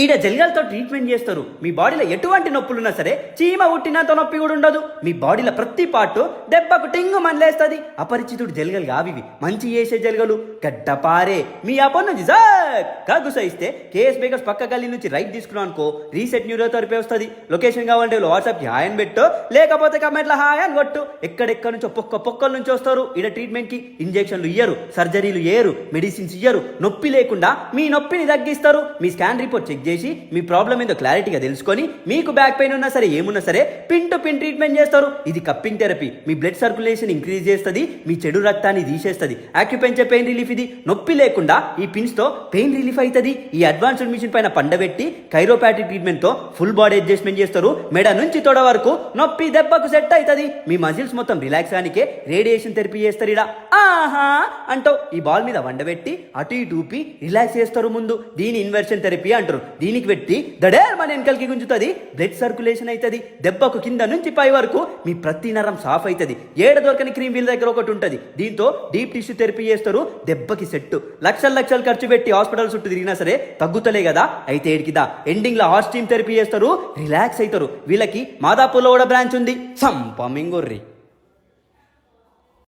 ఈడ జల్గలతో ట్రీట్మెంట్ చేస్తారు. మీ బాడీలో ఎటువంటి నొప్పులున్నా సరే చీమ ఉట్టినంత నొప్పి కూడా ఉండదు. మీ బాడీలో ప్రతి పార్ట్ దెబ్బకు టింగు మనలేస్తుంది. అపరిచితుడు జల్గలు కావివి, మంచి చేసే జల్గలు. గడ్డపారే మీ అపన్ నుంచి గుసైస్తే కేఎస్ బేకర్స్ పక్క గల్లీ నుంచి రైట్ తీసుకున్నాం అనుకో, రీసెట్ న్యూరోథెరపీ వస్తుంది. లొకేషన్ కావాలంటే వాట్సాప్కి హాయ్ అని పెట్టు, లేకపోతే కమెంట్లో హాయ్ అని కొట్టు. ఎక్కడెక్కడ నుంచో పొక్కల నుంచి వస్తారు. ఈడ ట్రీట్మెంట్ కి ఇంజెక్షన్లు ఇయ్యరు, సర్జరీలు ఇయ్యరు, మెడిసిన్స్ ఇయ్యరు. నొప్పి లేకుండా మీ నొప్పిని తగ్గిస్తారు. మీ స్కాన్ రిపోర్ట్ చెక్ చేసి మీ ప్రాబ్లం ఏందో క్లారిటీగా తెలుసుకొని మీకు బ్యాక్ పెయిన్ ఉన్నా సరే ఏమున్నా సరే పిన్ టు పిన్ ట్రీట్మెంట్ చేస్తారు. ఇది కప్పింగ్ థెరపీ. మీ బ్లడ్ సర్క్యులేషన్ ఇంక్రీజ్ చేస్తుంది, మీ చెడు రక్తాన్ని తీసేస్తుంది. యాక్యుపెంచర్ పెయిన్ రిలీఫ్ ఇది. నొప్పి లేకుండా ఈ పిన్స్ తో పెయిన్ రిలీఫ్ అవుతుంది. ఈ అడ్వాన్స్డ్ మిషన్ పైన పండబెట్టి కైరోపాటిక్ ట్రీట్మెంట్ తో ఫుల్ బాడీ అడ్జస్ట్మెంట్ చేస్తారు. మెడ నుంచి తొడ వరకు నొప్పి దెబ్బకు సెట్ అవుతుంది. మీ మజిల్స్ మొత్తం రిలాక్స్ కానికే రేడియేషన్ థెరపీ చేస్తారు. ఇడ ఆహా అంటూ ఈ బాల్ మీద వండబెట్టి అటు ఇటు ఊపి రిలాక్స్ చేస్తారు. ముందు దీని ఇన్వర్షన్ థెరపీ అంటారు. దీనికి పెట్టి దడేర్ మన వెనకలికి గుంజుతుంది, బ్లడ్ సర్క్యులేషన్ అవుతుంది. దెబ్బకు కింద నుంచి పై వరకు మీ ప్రతి నరం సాఫ్ అవుతుంది. ఏడ దొరకని క్రీమ్ వీల్ దగ్గర ఒకటి ఉంటుంది. దీంతో డీప్ టిష్యూ థెరపీ చేస్తారు. దెబ్బకి సెట్టు. లక్షలు ఖర్చు పెట్టి హాస్పిటల్ చుట్టూ తిరిగినా సరే తగ్గుతలే కదా, అయితే ఏడికిదా ఎండింగ్ లో హాట్ స్టీమ్ థెరపీ చేస్తారు. రిలాక్స్ అవుతారు. వీళ్ళకి మాదాపూర్లో కూడా బ్రాంచ్ ఉంది. సంపమింగొర్రి.